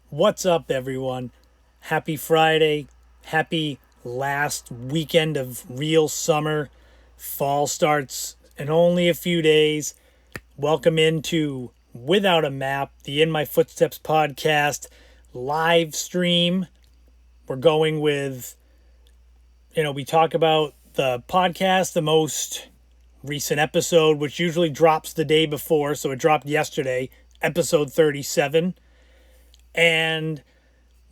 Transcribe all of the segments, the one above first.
What's up, everyone? Happy Friday. Happy last weekend of real summer. Fall starts in only a few days. Welcome into Without a Map, the In My Footsteps podcast live stream. We're going with, we talk about the podcast, the most recent episode, which usually drops the day before. So it dropped yesterday, episode 37. And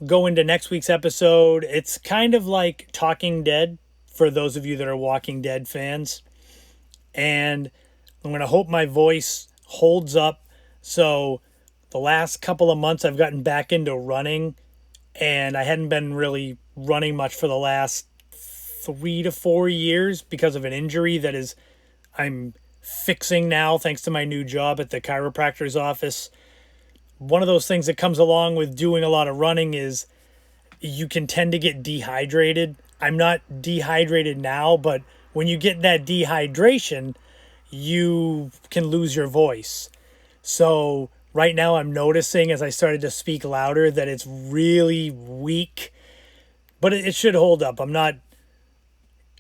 go into next week's episode. It's kind of like Talking Dead for those of you that are Walking Dead fans. And I'm going to hope my voice holds up. So the last couple of months I've gotten back into running, and I hadn't been really running much for the last 3 to 4 years because of an injury I'm fixing now thanks to my new job at the chiropractor's office. One of those things that comes along with doing a lot of running is you can tend to get dehydrated. I'm not dehydrated now, but when you get that dehydration, you can lose your voice. So right now I'm noticing as I started to speak louder that it's really weak, but it should hold up. I'm not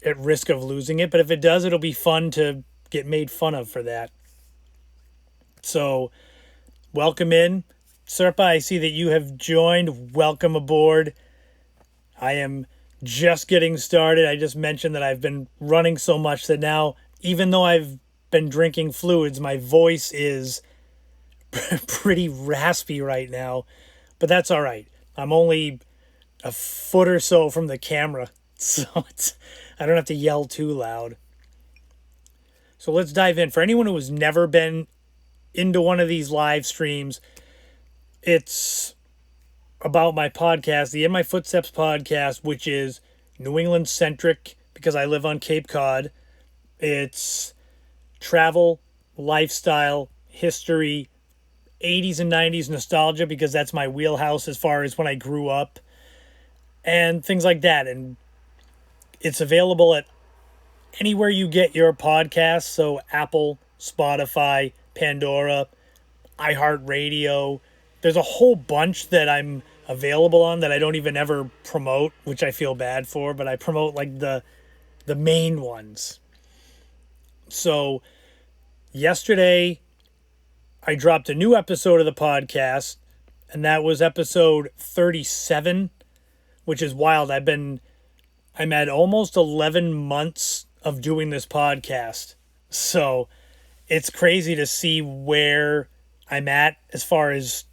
at risk of losing it, but if it does, it'll be fun to get made fun of for that. So welcome in. Serpa, I see that you have joined. Welcome aboard. I am just getting started. I just mentioned that I've been running so much that now, even though I've been drinking fluids, my voice is pretty raspy right now. But that's all right. I'm only a foot or so from the camera, so I don't have to yell too loud. So let's dive in. For anyone who has never been into one of these live streams, it's about my podcast, the In My Footsteps podcast, which is New England centric because I live on Cape Cod. It's travel, lifestyle, history, 80s and 90s nostalgia because that's my wheelhouse as far as when I grew up and things like that. And it's available at anywhere you get your podcasts. So Apple, Spotify, Pandora, iHeartRadio. There's a whole bunch that I'm available on that I don't even ever promote, which I feel bad for, but I promote like the main ones. So yesterday I dropped a new episode of the podcast, and that was episode 37, which is wild. I'm at almost 11 months of doing this podcast. So it's crazy to see where I'm at as far as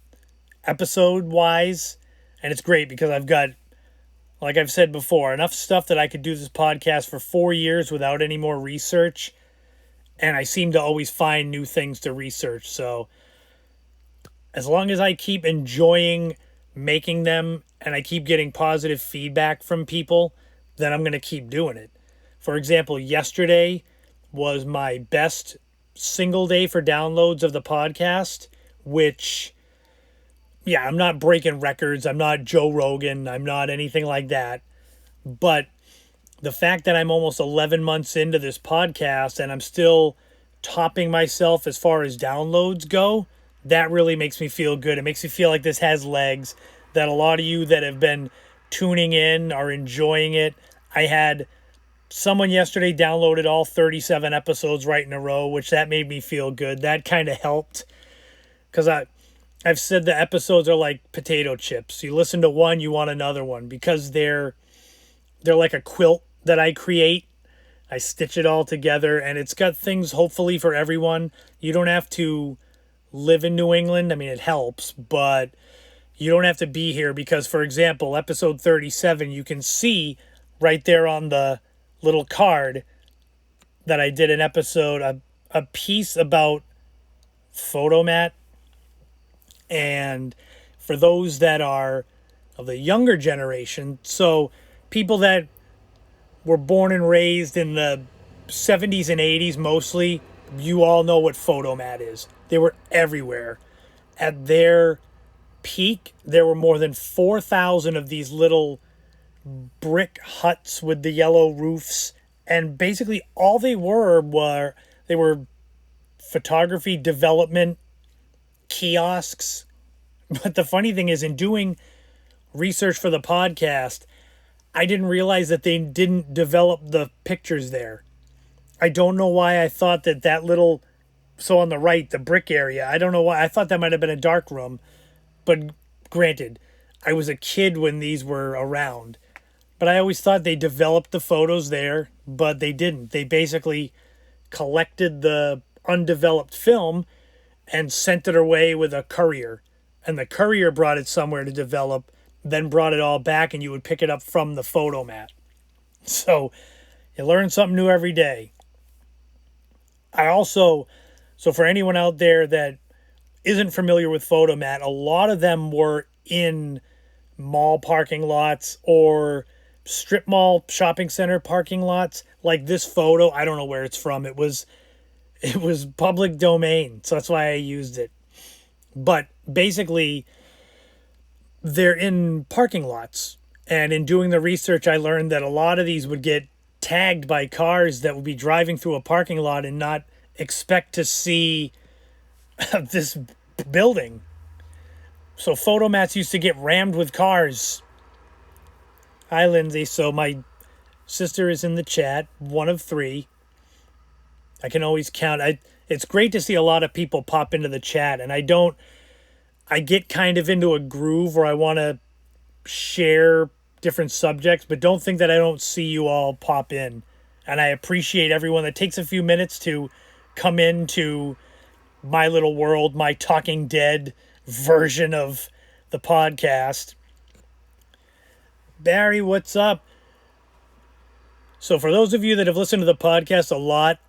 episode wise. And it's great because I've got, like I've said before, enough stuff that I could do this podcast for 4 years without any more research. And I seem to always find new things to research. So as long as I keep enjoying making them and I keep getting positive feedback from people, then I'm going to keep doing it. For example, yesterday was my best single day for downloads of the podcast, which, yeah, I'm not breaking records. I'm not Joe Rogan. I'm not anything like that. But the fact that I'm almost 11 months into this podcast and I'm still topping myself as far as downloads go, that really makes me feel good. It makes me feel like this has legs, that a lot of you that have been tuning in are enjoying it. I had someone yesterday downloaded all 37 episodes right in a row, which that made me feel good. That kind of helped because I've said the episodes are like potato chips. You listen to one, you want another one because they're like a quilt that I create. I stitch it all together and it's got things hopefully for everyone. You don't have to live in New England. I mean, it helps, but you don't have to be here because, for example, episode 37, you can see right there on the little card that I did an episode, a piece about Fotomat. And for those that are of the younger generation, so people that were born and raised in the 70s and 80s mostly, you all know what Fotomat is. They were everywhere. At their peak, there were more than 4,000 of these little brick huts with the yellow roofs. And basically all they were photography development kiosks But the funny thing is, in doing research for the podcast, I didn't realize that they didn't develop the pictures there. I don't know why I thought that little, so on the right, the brick area, I don't know why. I thought that might have been a dark room. But granted, I was a kid when these were around. But I always thought they developed the photos there, but they didn't. They basically collected the undeveloped film and sent it away with a courier. And the courier brought it somewhere to develop, then brought it all back, and you would pick it up from the Fotomat. So you learn something new every day. So for anyone out there that isn't familiar with Fotomat, a lot of them were in mall parking lots or strip mall shopping center parking lots. Like this photo, I don't know where it's from. It was public domain, so that's why I used it. But basically, they're in parking lots. And in doing the research, I learned that a lot of these would get tagged by cars that would be driving through a parking lot and not expect to see this building. So Fotomats used to get rammed with cars. Hi, Lindsay. So my sister is in the chat, one of three. I can always count. It's great to see a lot of people pop into the chat, and I get kind of into a groove where I want to share different subjects, but don't think that I don't see you all pop in. And I appreciate everyone that takes a few minutes to come into my little world, my Talking Dead version of the podcast. Barry, what's up? So for those of you that have listened to the podcast a lot,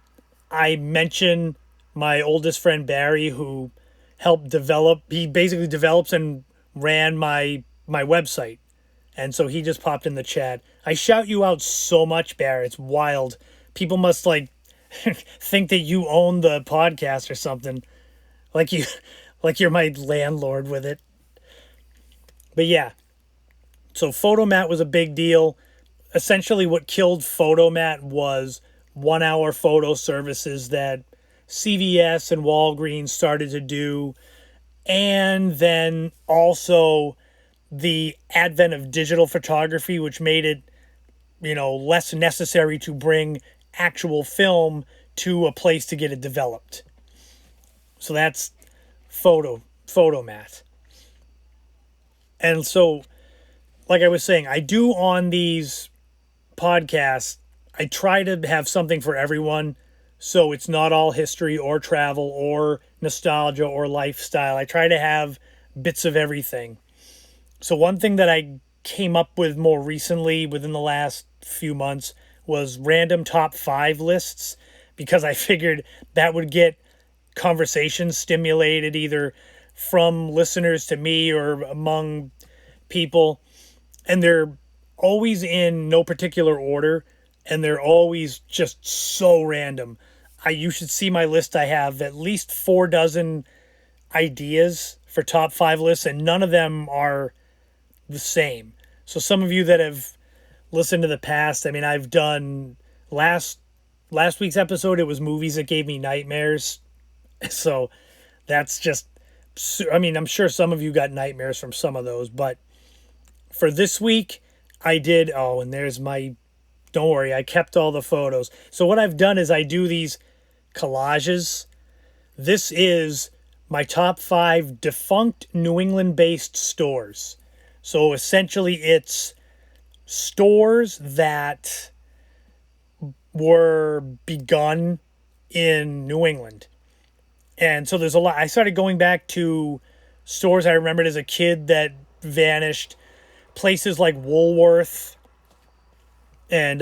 I mention my oldest friend Barry, who helped develop. He basically develops and ran my website. And so he just popped in the chat. I shout you out so much, Barry. It's wild. People must think that you own the podcast or something. Like you're my landlord with it. But yeah. So Fotomat was a big deal. Essentially what killed Fotomat was 1 hour photo services that CVS and Walgreens started to do. And then also the advent of digital photography, which made it, less necessary to bring actual film to a place to get it developed. So that's Fotomat. And so, like I was saying, I do on these podcasts, I try to have something for everyone. So it's not all history or travel or nostalgia or lifestyle. I try to have bits of everything. So one thing that I came up with more recently within the last few months was random top 5 lists, because I figured that would get conversations stimulated either from listeners to me or among people. And they're always in no particular order, and they're always just so random. You should see my list. I have at least 4 dozen ideas for top 5 lists, and none of them are the same. So some of you that have listened to the past, I've done last week's episode, it was movies that gave me nightmares. So that's just, I'm sure some of you got nightmares from some of those, but for this week I did, and there's don't worry, I kept all the photos. So what I've done is I do these collages. This is my top 5 defunct New England-based stores. So essentially it's stores that were begun in New England. And so there's a lot. I started going back to stores I remembered as a kid that vanished. Places like Woolworth and,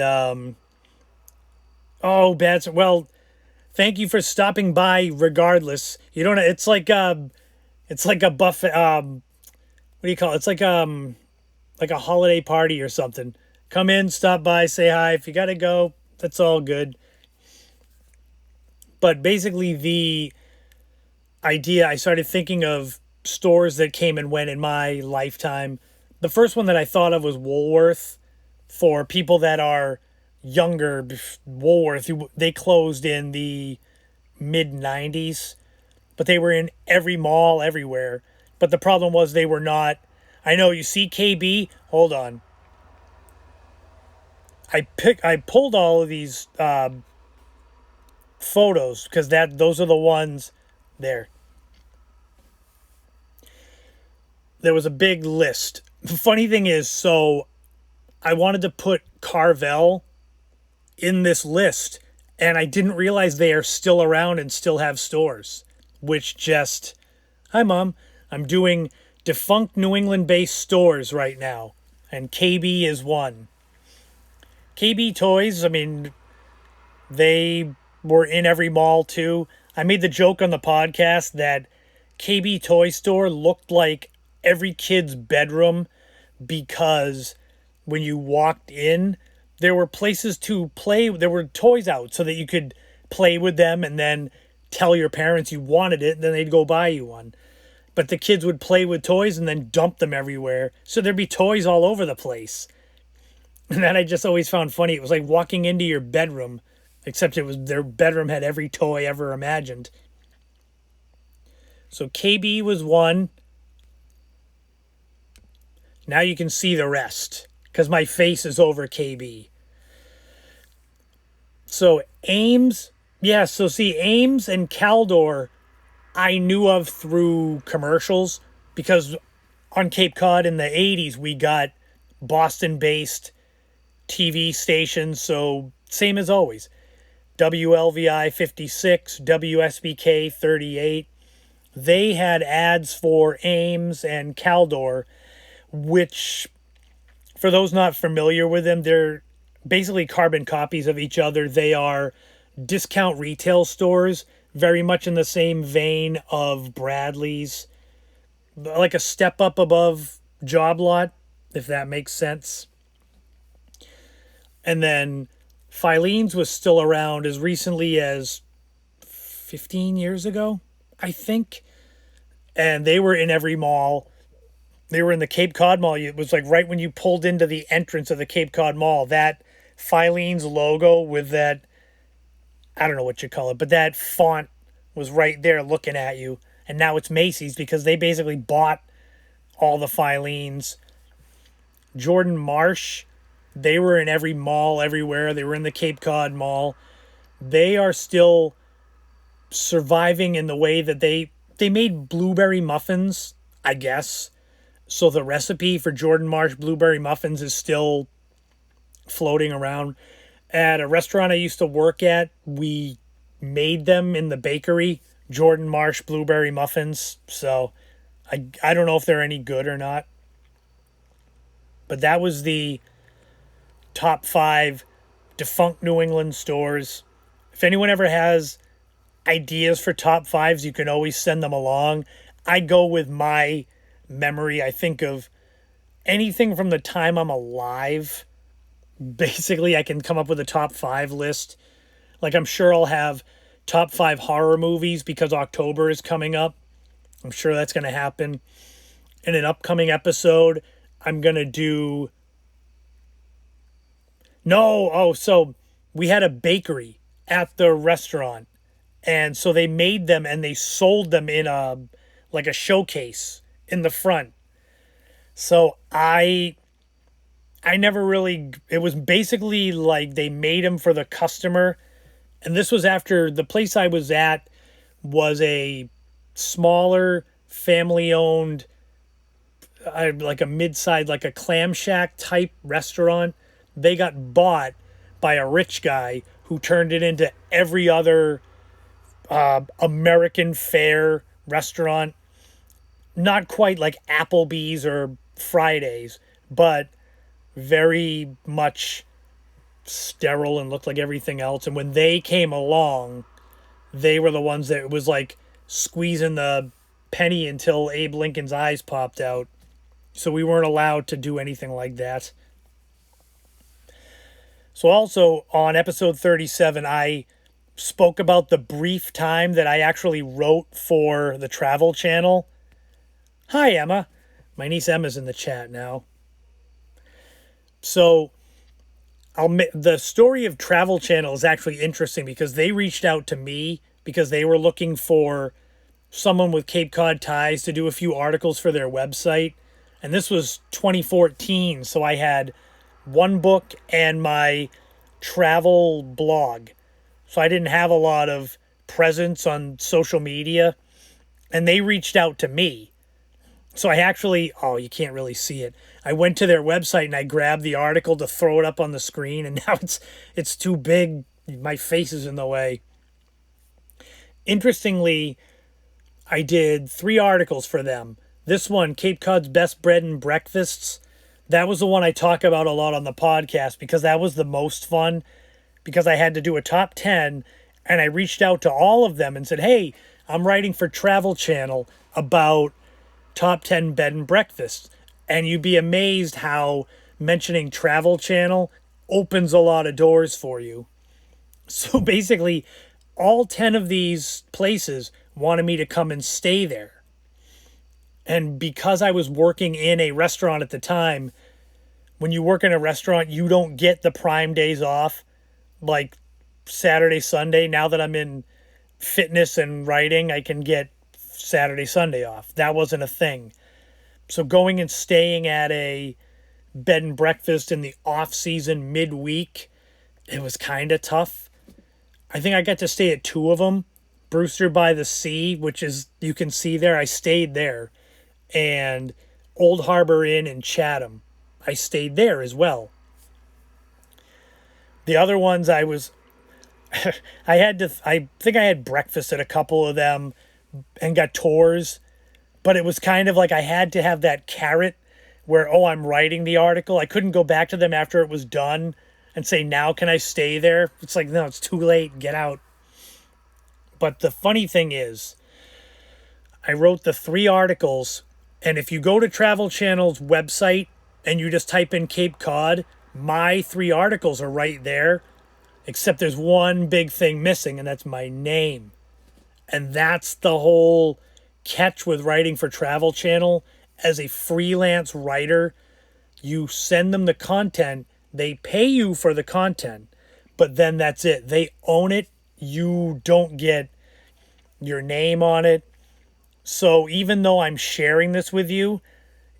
thank you for stopping by regardless. You don't, it's like a buffet, what do you call it? It's like a holiday party or something. Come in, stop by, say hi. If you got to go, that's all good. But basically the idea, I started thinking of stores that came and went in my lifetime. The first one that I thought of was Woolworth. For people that are younger, Woolworth, they closed in the mid-90s. But they were in every mall everywhere. But the problem was they were not. I know, you see KB. Hold on. I pulled all of these photos because those are the ones there. There was a big list. The funny thing is, so I wanted to put Carvel in this list, and I didn't realize they are still around and still have stores, which just, hi Mom, I'm doing defunct New England based stores right now, and KB is one. KB Toys, I mean, they were in every mall too. I made the joke on the podcast that KB Toy Store looked like every kid's bedroom because when you walked in, there were places to play. There were toys out so that you could play with them and then tell your parents you wanted it, and then they'd go buy you one. But the kids would play with toys and then dump them everywhere. So there'd be toys all over the place. And that I just always found funny. It was like walking into your bedroom, except it was their bedroom had every toy ever imagined. So KB was one. Now you can see the rest because my face is over KB. So Ames, yeah, so see Ames and Caldor I knew of through commercials because on Cape Cod in the 80s we got Boston-based TV stations, so same as always. WLVI 56, WSBK 38. They had ads for Ames and Caldor, which, for those not familiar with them, they're basically carbon copies of each other. They are discount retail stores, very much in the same vein of Bradley's, like a step up above Job Lot, if that makes sense. And then Filene's was still around as recently as 15 years ago, I think. And they were in every mall. They were in the Cape Cod Mall. It was like right when you pulled into the entrance of the Cape Cod Mall, that Filene's logo with that, I don't know what you call it, but that font was right there looking at you. And now it's Macy's because they basically bought all the Filene's. Jordan Marsh, they were in every mall everywhere. They were in the Cape Cod Mall. They are still surviving in the way that they made blueberry muffins, I guess. So the recipe for Jordan Marsh blueberry muffins is still floating around. At a restaurant I used to work at, we made them in the bakery, Jordan Marsh blueberry muffins. So I don't know if they're any good or not. But that was the top 5 defunct New England stores. If anyone ever has ideas for top 5s, you can always send them along. I go with my memory. I think of anything from the time I'm alive. Basically, I can come up with a top 5 list. Like, I'm sure I'll have top 5 horror movies because October is coming up. I'm sure that's going to happen. In an upcoming episode, I'm going to do... So we had a bakery at the restaurant. And so they made them and they sold them in a showcase in the front. So I never really... It was basically like they made them for the customer. And this was after the place I was at was a smaller, family-owned, like a mid-side, like a clam shack type restaurant. They got bought by a rich guy who turned it into every other American fare restaurant. Not quite like Applebee's or Fridays, but very much sterile and looked like everything else. And when they came along, they were the ones that was like squeezing the penny until Abe Lincoln's eyes popped out. So we weren't allowed to do anything like that. So also on episode 37, I spoke about the brief time that I actually wrote for the Travel Channel. Hi, Emma. My niece Emma's in the chat now. So the story of Travel Channel is actually interesting because they reached out to me because they were looking for someone with Cape Cod ties to do a few articles for their website. And this was 2014, so I had one book and my travel blog. So I didn't have a lot of presence on social media. And they reached out to me. So I actually, oh, you can't really see it. I went to their website and I grabbed the article to throw it up on the screen, and now it's too big. My face is in the way. Interestingly, I did 3 articles for them. This one, Cape Cod's Best Bread and Breakfasts, that was the one I talk about a lot on the podcast because that was the most fun, because I had to do a top 10, and I reached out to all of them and said, hey, I'm writing for Travel Channel about top 10 bed and breakfasts. And you'd be amazed how mentioning Travel Channel opens a lot of doors for you. So basically, all 10 of these places wanted me to come and stay there. And because I was working in a restaurant at the time, when you work in a restaurant, you don't get the prime days off, like Saturday, Sunday. Now that I'm in fitness and writing, I can get Saturday, Sunday off. That wasn't a thing. So going and staying at a bed and breakfast in the off season midweek, it was kind of tough. I think I got to stay at 2 of them. Brewster by the Sea, which is, you can see there, I stayed there. And Old Harbor Inn in Chatham, I stayed there as well. The other ones I think I had breakfast at a couple of them and got tours, but it was kind of like I had to have that carrot where, oh, I'm writing the article. I couldn't go back to them after it was done and say, now can I stay there? It's like, no, it's too late. Get out. But the funny thing is, I wrote the 3 articles, and if you go to Travel Channel's website and you just type in Cape Cod, my 3 articles are right there, except there's one big thing missing, and that's my name. And that's the whole catch with writing for Travel Channel. As a freelance writer, you send them the content, they pay you for the content, but then that's it. They own it. You don't get your name on it. So even though I'm sharing this with you,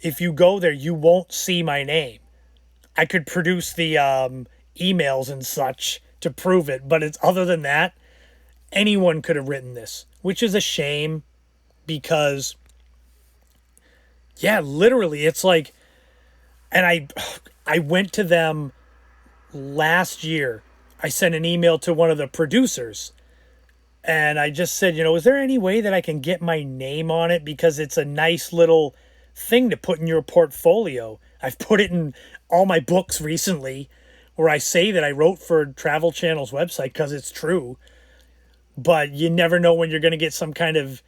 if you go there, you won't see my name. I could produce the emails and such to prove it, but it's other than that, anyone could have written this, which is a shame because, yeah, literally, it's like, and I went to them last year. I sent an email to one of the producers, and I just said, is there any way that I can get my name on it? Because it's a nice little thing to put in your portfolio. I've put it in all my books recently where I say that I wrote for Travel Channel's website because it's true. But you never know when you're going to get some kind of,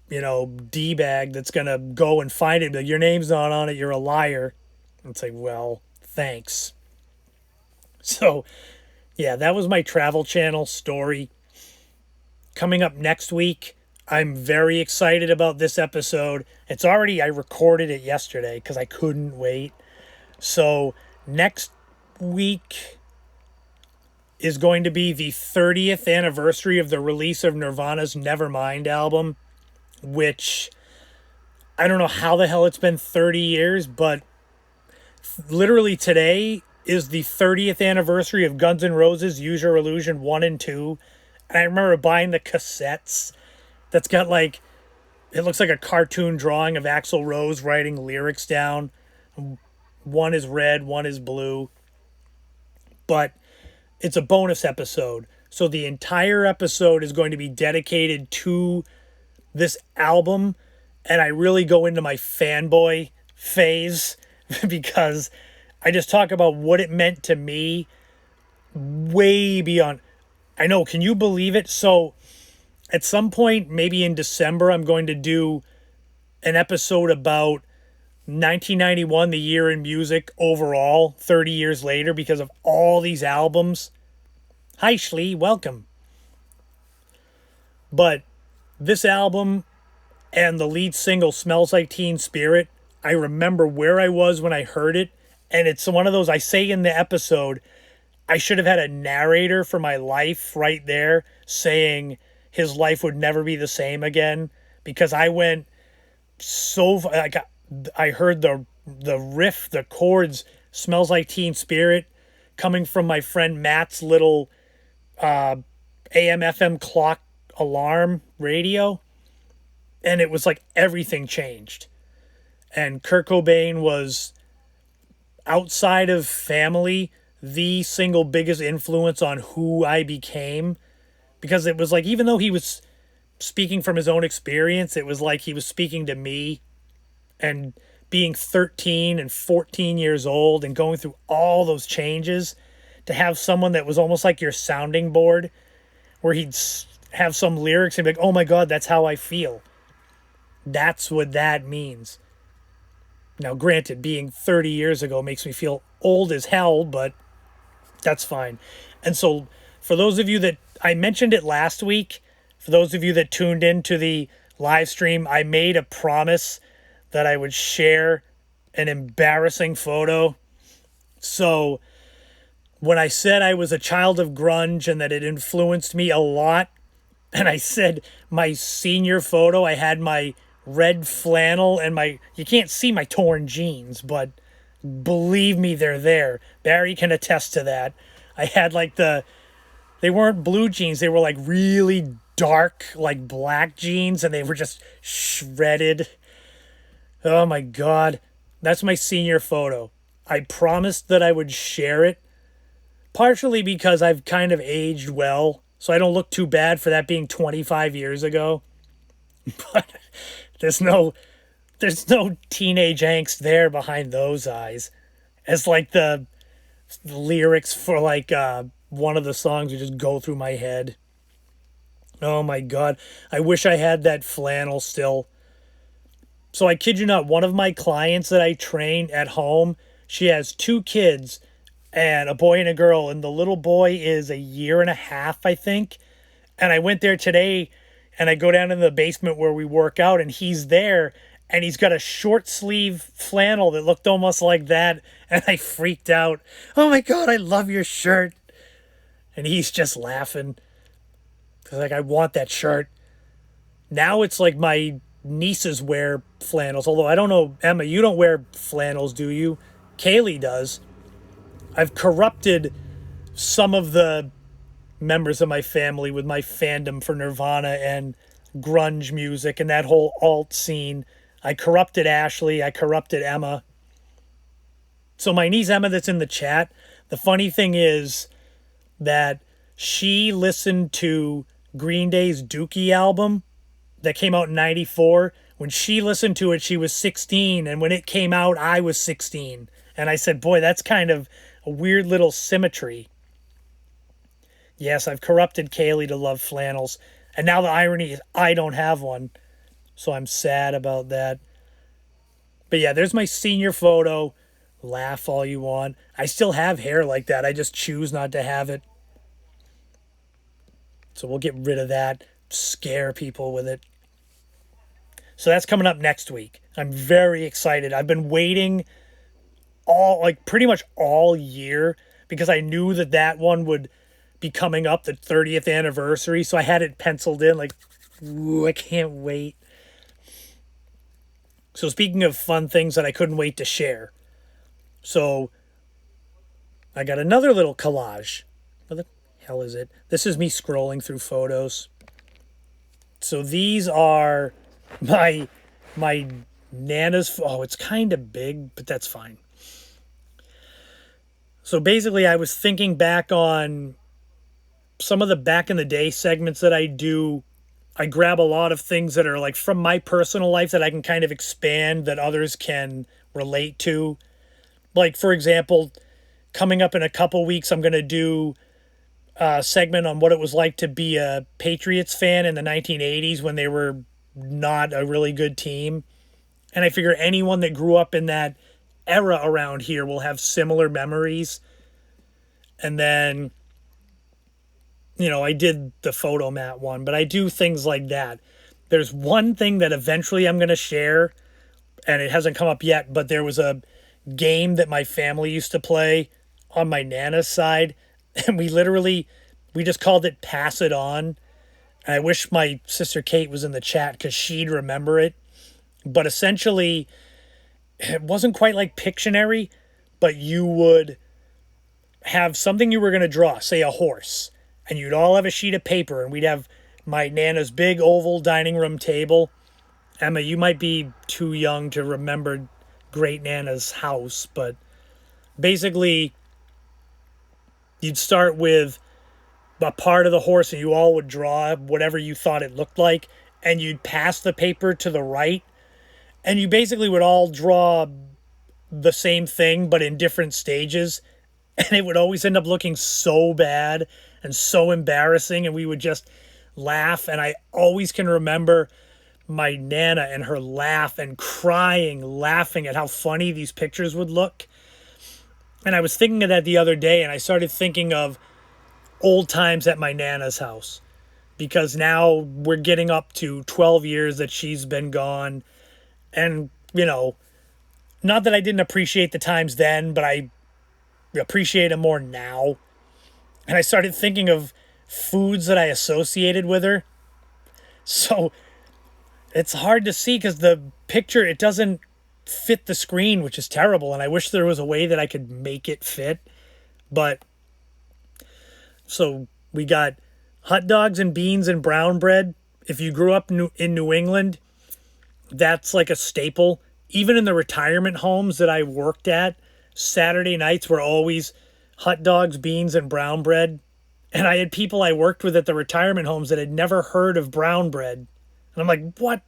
D-bag that's going to go and find it. But your name's not on it. You're a liar. And say, well, thanks. So, yeah, that was my Travel Channel story. Coming up next week, I'm very excited about this episode. I recorded it yesterday because I couldn't wait. So next week is going to be the 30th anniversary of the release of Nirvana's Nevermind album, which I don't know how the hell it's been 30 years, but literally today is the 30th anniversary of Guns N' Roses' Use Your Illusion 1 and 2. And I remember buying the cassettes that's got it looks like a cartoon drawing of Axl Rose writing lyrics down. One is red, one is blue. But it's a bonus episode. So the entire episode is going to be dedicated to this album. And I really go into my fanboy phase because I just talk about what it meant to me way beyond. I know, can you believe it? So at some point, maybe in December, I'm going to do an episode about 1991, the year in music overall, 30 years later, because of all these albums. Hi, Shlee, welcome. But this album and the lead single, Smells Like Teen Spirit, I remember where I was when I heard it. And it's one of those, I say in the episode, I should have had a narrator for my life right there saying his life would never be the same again. because I went I heard the riff, the chords, Smells Like Teen Spirit, coming from my friend Matt's little AM FM clock alarm radio, and it was like everything changed. And Kurt Cobain was, outside of family, the single biggest influence on who I became, because it was like, even though he was speaking from his own experience, it was like he was speaking to me. And being 13 and 14 years old and going through all those changes, to have someone that was almost like your sounding board, where he'd have some lyrics and be like, oh my God, that's how I feel. That's what that means. Now, granted, being 30 years ago makes me feel old as hell, but that's fine. And so, for those of you that, I mentioned it last week, for those of you that tuned in to the live stream, I made a promise that I would share an embarrassing photo. So, when I said I was a child of grunge and that it influenced me a lot, and I said my senior photo, I had my red flannel and you can't see my torn jeans, but believe me, they're there. Barry can attest to that. I had like they weren't blue jeans, they were like really dark, like black jeans, and they were just shredded. Oh my God. That's my senior photo. I promised that I would share it, partially because I've kind of aged well, so I don't look too bad for that being 25 years ago. But there's no teenage angst there behind those eyes. As like the lyrics for like one of the songs would just go through my head. Oh my God. I wish I had that flannel still. So I kid you not, one of my clients that I train at home, she has 2 kids, and a boy and a girl, and the little boy is 1.5 years, I think. And I went there today, and I go down in the basement where we work out, and he's there, and he's got a short sleeve flannel that looked almost like that, and I freaked out. Oh my God, I love your shirt. And he's just laughing. Like, I want that shirt. Now it's like my nieces wear flannels, although I don't know, Emma, you don't wear flannels, do you? Kaylee does. I've corrupted some of the members of my family with my fandom for Nirvana and grunge music and that whole alt scene. I corrupted Ashley. I corrupted Emma. So my niece Emma that's in the chat, the funny thing is that she listened to Green Day's Dookie album that came out in 94. When she listened to it, she was 16. And when it came out, I was 16. And I said, boy, that's kind of a weird little symmetry. Yes, I've corrupted Kaylee to love flannels. And now the irony is I don't have one. So I'm sad about that. But yeah, there's my senior photo. Laugh all you want. I still have hair like that. I just choose not to have it. So we'll get rid of that. Scare people with it. So that's coming up next week. I'm very excited. I've been waiting pretty much all year because I knew that one would be coming up, the 30th anniversary. So I had it penciled in like, ooh, I can't wait. So speaking of fun things that I couldn't wait to share. So I got another little collage. What the hell is it? This is me scrolling through photos. So these are my Nana's. Oh, it's kind of big, but that's fine. So basically, I was thinking back on some of the back in the day segments that I do. I grab a lot of things that are like from my personal life that I can kind of expand that others can relate to. Like, for example, coming up in a couple weeks, I'm going to do a segment on what it was like to be a Patriots fan in the 1980s when they were not a really good team. And I figure anyone that grew up in that era around here will have similar memories. And then, I did the Fotomat one, but I do things like that. There's one thing that eventually I'm going to share, and it hasn't come up yet, but there was a game that my family used to play on my Nana's side, and we just called it Pass It On. And I wish my sister Kate was in the chat because she'd remember it. But essentially, it wasn't quite like Pictionary, but you would have something you were going to draw, say a horse, and you'd all have a sheet of paper, and we'd have my Nana's big oval dining room table. Emma, you might be too young to remember Great Nana's house, but basically you'd start with a part of the horse and you all would draw whatever you thought it looked like, and you'd pass the paper to the right, and you basically would all draw the same thing but in different stages, and it would always end up looking so bad and so embarrassing, and we would just laugh. And I always can remember my Nana and her laugh and crying, laughing at how funny these pictures would look. And I was thinking of that the other day, and I started thinking of old times at my Nana's house, because now we're getting up to 12 years that she's been gone. And, not that I didn't appreciate the times then, but I appreciate them more now. And I started thinking of foods that I associated with her. So it's hard to see because the picture, it doesn't fit the screen, which is terrible. And I wish there was a way that I could make it fit. But so we got hot dogs and beans and brown bread. If you grew up in New England, that's like a staple. Even in the retirement homes that I worked at, Saturday nights were always hot dogs, beans, and brown bread. And I had people I worked with at the retirement homes that had never heard of brown bread. And I'm like, what?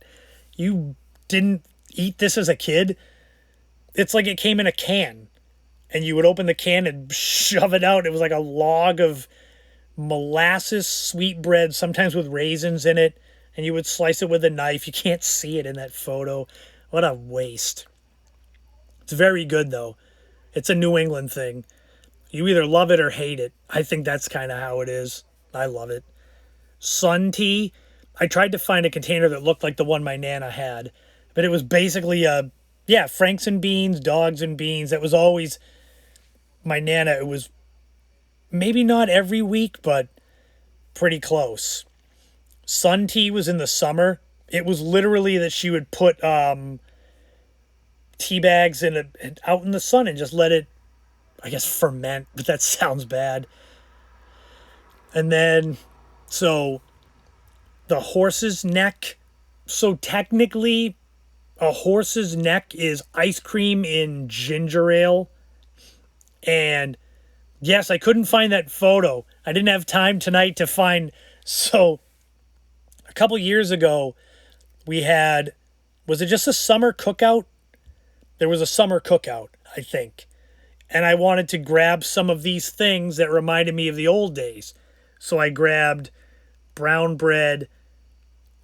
You didn't eat this as a kid? It's like it came in a can. And you would open the can and shove it out. It was like a log of molasses sweet bread, sometimes with raisins in it. And you would slice it with a knife. You can't see it in that photo. What a waste. It's very good, though. It's a New England thing. You either love it or hate it. I think that's kind of how it is. I love it. Sun tea. I tried to find a container that looked like the one my Nana had. But it was basically Franks and beans, dogs and beans. That was always my Nana. It was maybe not every week, but pretty close. Sun tea was in the summer. It was literally that she would put tea bags out in the sun and just let it, I guess, ferment, but that sounds bad. And then, so the horse's neck. So technically, a horse's neck is ice cream in ginger ale. And yes, I couldn't find that photo. I didn't have time tonight to find. So a couple years ago, we had, was it just a summer cookout? There was a summer cookout, I think. And I wanted to grab some of these things that reminded me of the old days. So I grabbed brown bread.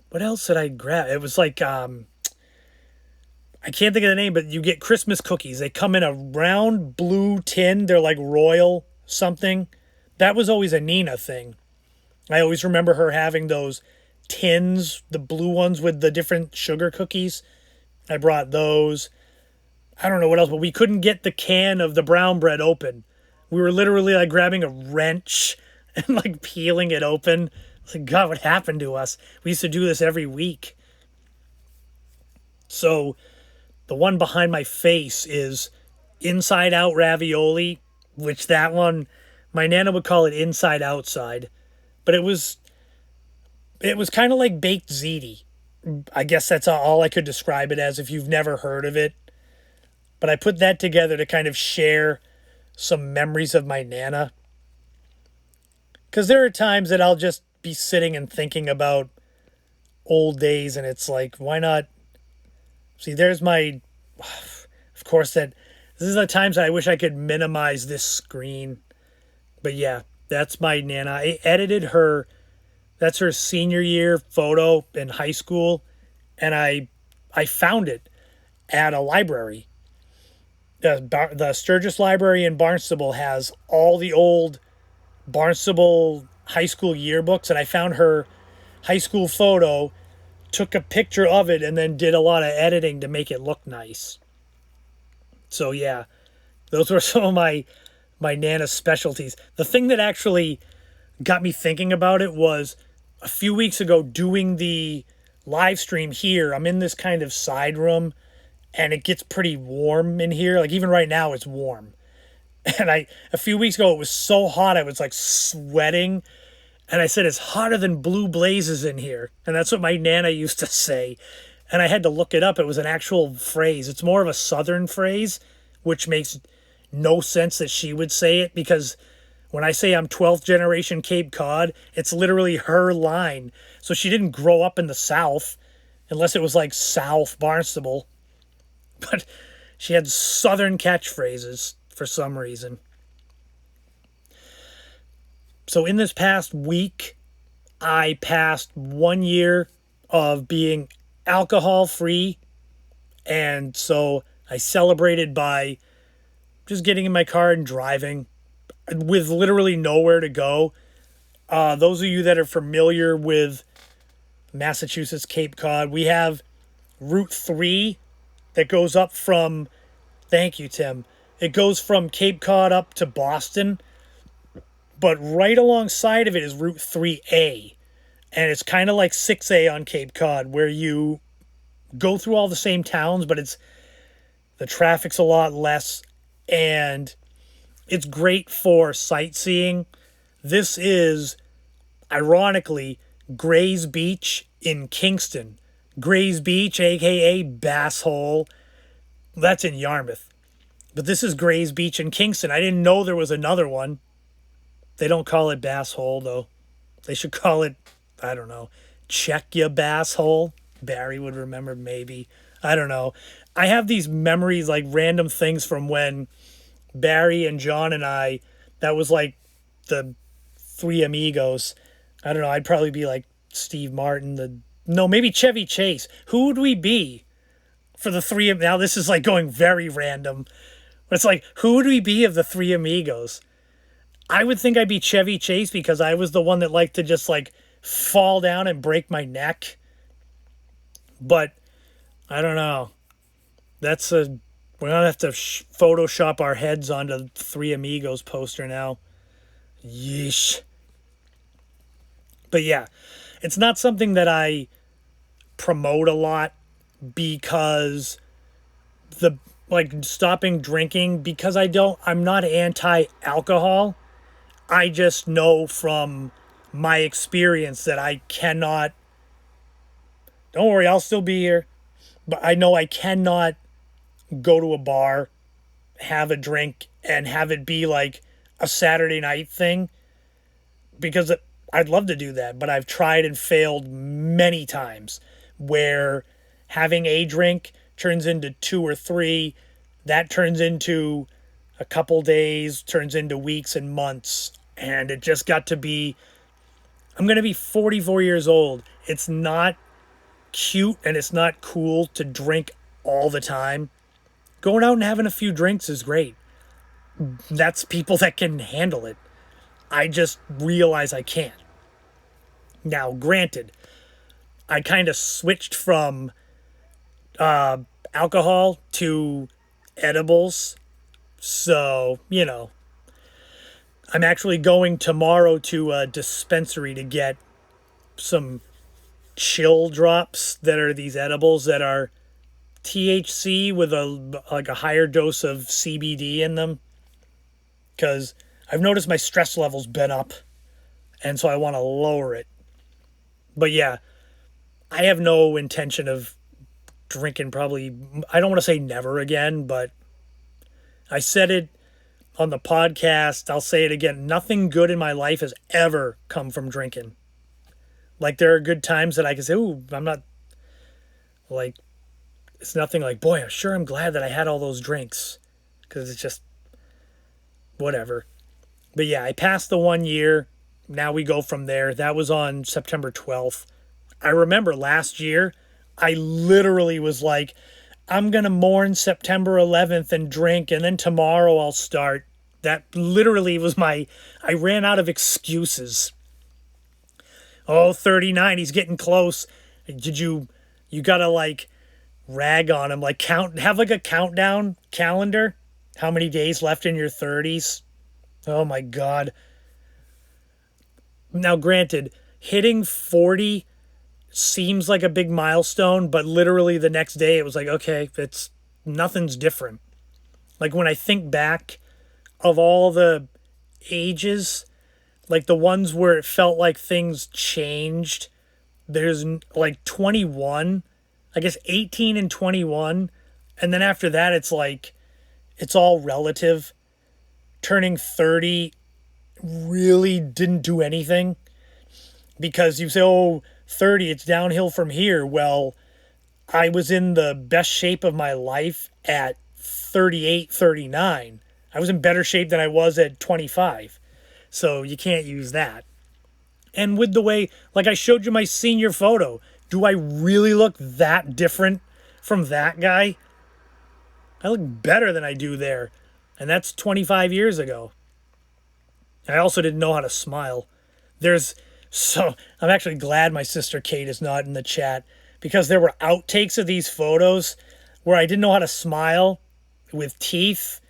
What else did I grab? It was like, I can't think of the name, but you get Christmas cookies. They come in a round blue tin. They're like royal something. That was always a Nina thing. I always remember her having those tins, the blue ones with the different sugar cookies. I brought those. I don't know what else, but we couldn't get the can of the brown bread open. We were literally like grabbing a wrench and like peeling it open. It's like, God, what happened to us? We used to do this every week. So the one behind my face is inside out ravioli, which that one, my Nana would call it inside outside. But it was kind of like baked ziti. I guess that's all I could describe it as if you've never heard of it. But I put that together to kind of share some memories of my Nana. Because there are times that I'll just be sitting and thinking about old days, and it's like, why not? See, there's my, of course, this is the times I wish I could minimize this screen. But yeah, that's my Nana. I edited her. That's her senior year photo in high school. And I found it at a library. The Sturgis Library in Barnstable has all the old Barnstable high school yearbooks. And I found her high school photo, took a picture of it, and then did a lot of editing to make it look nice. So yeah, those were some of my Nana's specialties. The thing that actually got me thinking about it was a few weeks ago doing the live stream here. I'm in this kind of side room and it gets pretty warm in here. Like even right now it's warm. And a few weeks ago it was so hot I was like sweating. And I said, it's hotter than blue blazes in here. And that's what my Nana used to say. And I had to look it up. It was an actual phrase. It's more of a Southern phrase, which makes no sense that she would say it, because when I say I'm 12th generation Cape Cod, it's literally her line. So she didn't grow up in the South, unless it was like South Barnstable. But she had Southern catchphrases for some reason. So in this past week, I passed 1 year of being alcohol free. And so I celebrated by just getting in my car and driving with literally nowhere to go. Those of you that are familiar with Massachusetts Cape Cod, we have Route 3 that goes up from, thank you, Tim. It goes from Cape Cod up to Boston. But right alongside of it is Route 3A. And it's kind of like 6A on Cape Cod, where you go through all the same towns, but the traffic's a lot less. And it's great for sightseeing. This is, ironically, Gray's Beach in Kingston. Gray's Beach, a.k.a. Bass Hole. That's in Yarmouth. But this is Gray's Beach in Kingston. I didn't know there was another one. They don't call it Bass Hole, though. They should call it, I don't know, Check Ya Bass Hole. Barry would remember, maybe. I don't know. I have these memories, like random things from when Barry and John and I, that was like the Three Amigos. I don't know, I'd probably be like Steve Martin, maybe Chevy Chase. Who would we be for the three? Now this is like going very random. But it's like, who would we be of the Three Amigos? I would think I'd be Chevy Chase because I was the one that liked to just like fall down and break my neck. But I don't know. We're going to have to Photoshop our heads onto Three Amigos poster now. Yeesh. But yeah, it's not something that I promote a lot because stopping drinking, because I'm not anti-alcohol. I just know from my experience that I cannot, don't worry, I'll still be here, but I know I cannot go to a bar, have a drink, and have it be like a Saturday night thing, because I'd love to do that, but I've tried and failed many times where having a drink turns into 2 or 3, that turns into a couple days, turns into weeks and months, and it just got to be, I'm going to be 44 years old. It's not cute and it's not cool to drink all the time. Going out and having a few drinks is great. That's people that can handle it. I just realize I can't. Now, granted, I kind of switched from alcohol to edibles. So, I'm actually going tomorrow to a dispensary to get some chill drops that are these edibles that are THC with a higher dose of CBD in them. Because I've noticed my stress level's been up, and so I want to lower it. But yeah, I have no intention of drinking probably, I don't want to say never again, but I said it on the podcast, I'll say it again, nothing good in my life has ever come from drinking. Like, there are good times that I can say, ooh, I'm not, like, it's nothing like, boy, I'm glad that I had all those drinks. Because it's just, whatever. But yeah, I passed the 1 year. Now we go from there. That was on September 12th. I remember last year, I literally was like, I'm going to mourn September 11th and drink, and then tomorrow I'll start. That literally was I ran out of excuses. Oh, 39, he's getting close. You got to like rag on him, like have like a countdown calendar. How many days left in your 30s? Oh my God. Now, granted, hitting 40 seems like a big milestone, but literally the next day it was like, okay, nothing's different. Like when I think back of all the ages, like the ones where it felt like things changed, there's like 21, I guess 18 and 21. And then after that, it's like, it's all relative. Turning 30 really didn't do anything because you say, oh, 30, it's downhill from here. Well, I was in the best shape of my life at 38, 39. I was in better shape than I was at 25. So you can't use that. And with the way, like I showed you my senior photo, do I really look that different from that guy? I look better than I do there. And that's 25 years ago. I also didn't know how to smile. So I'm actually glad my sister Kate is not in the chat because there were outtakes of these photos where I didn't know how to smile with teeth.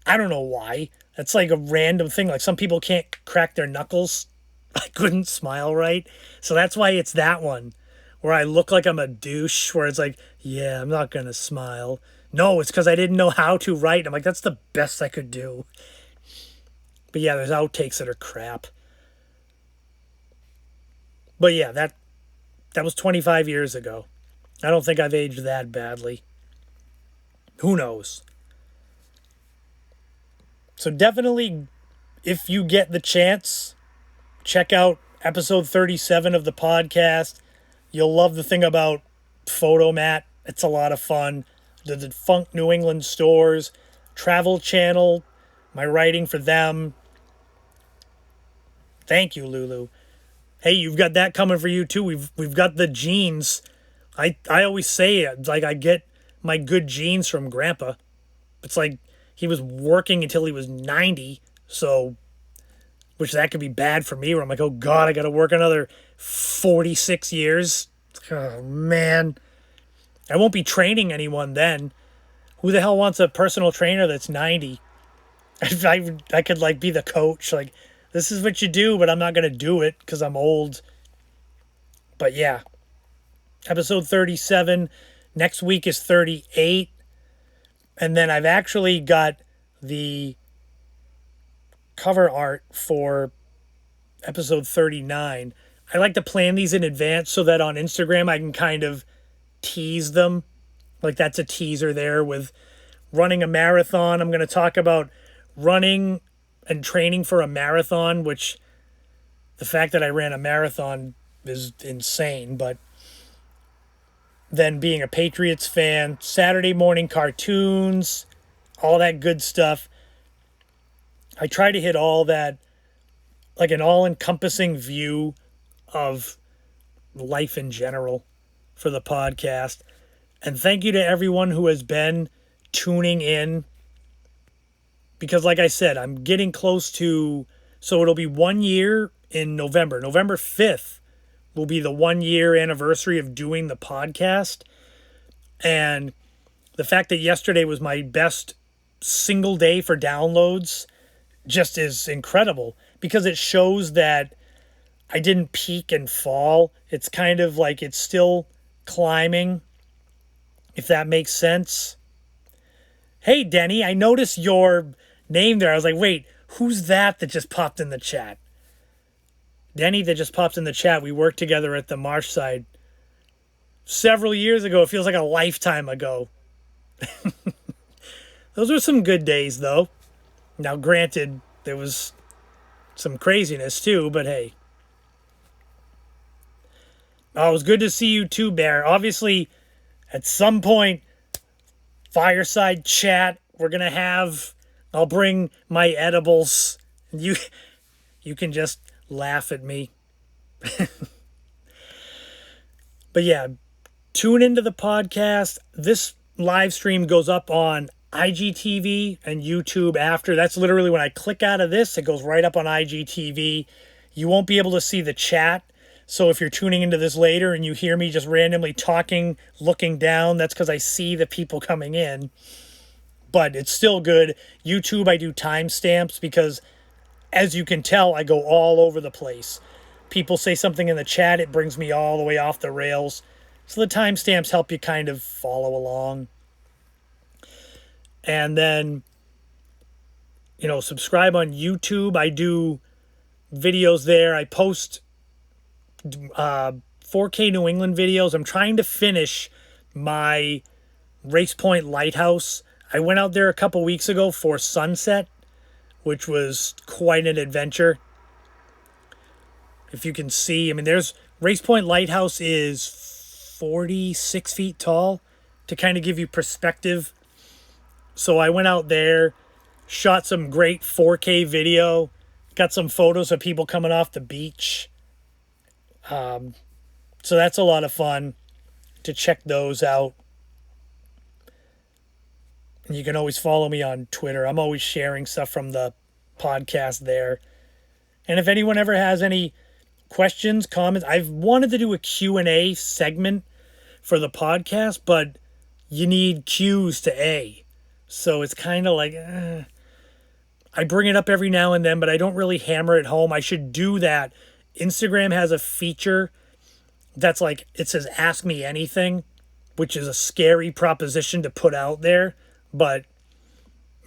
I don't know why. That's like a random thing. Like some people can't crack their knuckles. I couldn't smile right. So that's why it's that one where I look like I'm a douche, where it's like, yeah, I'm not going to smile. No, it's because I didn't know how to write. I'm like, that's the best I could do. But yeah, there's outtakes that are crap. But yeah, that was 25 years ago. I don't think I've aged that badly. Who knows? So definitely, if you get the chance, check out episode 37 of the podcast. You'll love the thing about Fotomat. It's a lot of fun. The Defunct New England stores, Travel Channel, my writing for them. Thank you, Lulu. Hey, you've got that coming for you too. We've got the genes. I always say it, like I get my good genes from Grandpa. It's like he was working until he was 90, so which that could be bad for me, where I'm like, oh God, I got to work another 46 years. Oh man, I won't be training anyone then. Who the hell wants a personal trainer that's 90? I could like be the coach, like, this is what you do, but I'm not going to do it because I'm old. But yeah, episode 37. Next week is 38. And then I've actually got the cover art for episode 39. I like to plan these in advance so that on Instagram I can kind of tease them. Like that's a teaser there with running a marathon. I'm going to talk about running and training for a marathon, which the fact that I ran a marathon is insane. But then being a Patriots fan, Saturday morning cartoons, all that good stuff. I try to hit all that, like an all-encompassing view of life in general for the podcast. And thank you to everyone who has been tuning in. Because like I said, I'm getting close to, so it'll be 1 year in November. November 5th will be the 1 year anniversary of doing the podcast. And the fact that yesterday was my best single day for downloads just is incredible because it shows that I didn't peak and fall. It's kind of like it's still climbing, if that makes sense. Hey, Denny, I noticed your name there. I was like, wait, who's that just popped in the chat? Denny that just popped in the chat. We worked together at the Marshside several years ago. It feels like a lifetime ago. Those were some good days, though. Now, granted, there was some craziness, too, but hey. Oh, it was good to see you, too, Bear. Obviously, at some point, fireside chat, we're going to have... I'll bring my edibles. You can just laugh at me. But yeah, tune into the podcast. This live stream goes up on IGTV and YouTube after. That's literally when I click out of this, it goes right up on IGTV. You won't be able to see the chat. So if you're tuning into this later and you hear me just randomly talking, looking down, that's because I see the people coming in. But it's still good. YouTube, I do timestamps because, as you can tell, I go all over the place. people say something in the chat, it brings me all the way off the rails. So the timestamps help you kind of follow along. And then, subscribe on YouTube. I do videos there. I post 4K New England videos. I'm trying to finish my Race Point Lighthouse. I went out there a couple weeks ago for sunset, which was quite an adventure. If you can see, there's Race Point Lighthouse is 46 feet tall to kind of give you perspective. So I went out there, shot some great 4K video, got some photos of people coming off the beach. So that's a lot of fun to check those out. And you can always follow me on Twitter. I'm always sharing stuff from the podcast there. And if anyone ever has any questions, comments, I've wanted to do a Q&A segment for the podcast, but you need Q's to A. So it's kind of like, I bring it up every now and then, but I don't really hammer it home. I should do that. Instagram has a feature that's like, it says ask me anything, which is a scary proposition to put out there, but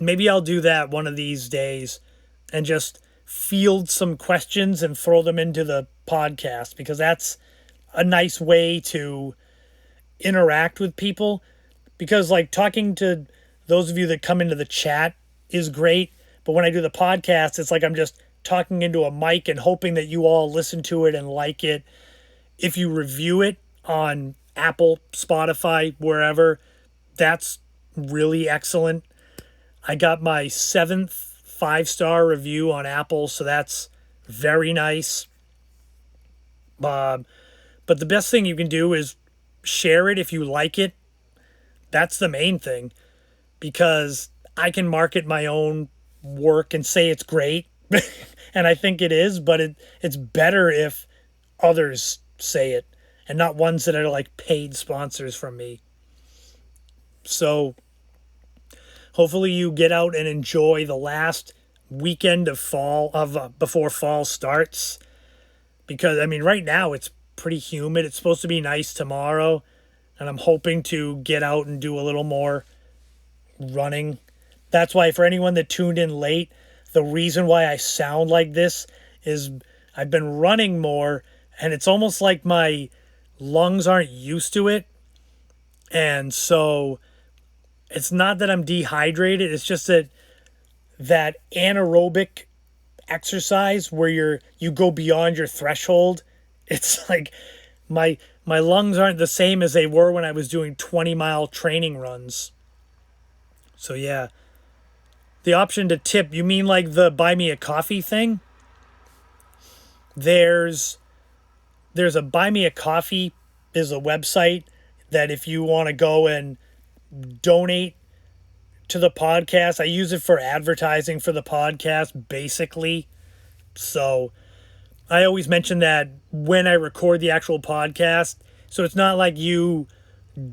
maybe I'll do that one of these days and just field some questions and throw them into the podcast, because that's a nice way to interact with people. Because like talking to those of you that come into the chat is great, but when I do the podcast, it's like I'm just talking into a mic and hoping that you all listen to it and like it. If you review it on Apple, Spotify, wherever, that's really excellent. I got my 7th 5-star review on Apple, so that's very nice. But the best thing you can do is share it if you like it. That's the main thing, because I can market my own work and say it's great, and I think it is, but it's better if others say it and not ones that are like paid sponsors from me. So hopefully you get out and enjoy the last weekend of fall before fall starts, because right now it's pretty humid. It's supposed to be nice tomorrow, and I'm hoping to get out and do a little more running. That's why, for anyone that tuned in late, the reason why I sound like this is I've been running more, and it's almost like my lungs aren't used to it. And so it's not that I'm dehydrated, it's just that anaerobic exercise where you go beyond your threshold. It's like my lungs aren't the same as they were when I was doing 20-mile training runs. So yeah. The option to tip, you mean like the buy me a coffee thing? There's a buy me a coffee is a website that if you want to go and donate to the podcast, I use it for advertising for the podcast basically. So I always mention that when I record the actual podcast. So it's not like you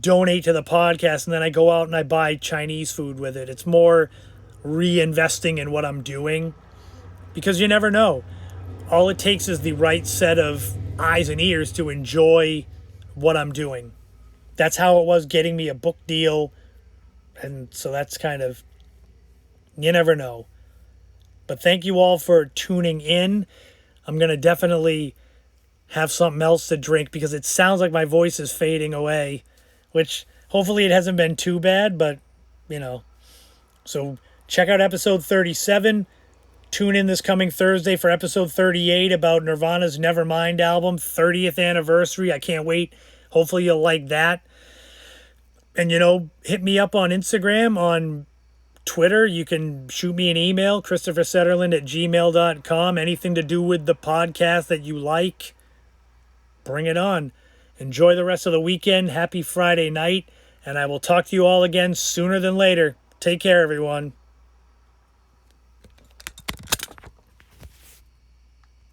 donate to the podcast and then I go out and I buy Chinese food with it. It's more reinvesting in what I'm doing, because you never know. All it takes is the right set of eyes and ears to enjoy what I'm doing. That's how it was getting me a book deal. And so that's kind of, you never know. But thank you all for tuning in. I'm going to definitely have something else to drink because it sounds like my voice is fading away, which hopefully it hasn't been too bad, but So check out episode 37. Tune in this coming Thursday for episode 38 about Nirvana's Nevermind album, 30th anniversary. I can't wait. Hopefully you'll like that. And, hit me up on Instagram, on Twitter. You can shoot me an email, ChristopherSetterlund@gmail.com. Anything to do with the podcast that you like, bring it on. Enjoy the rest of the weekend. Happy Friday night. And I will talk to you all again sooner than later. Take care, everyone.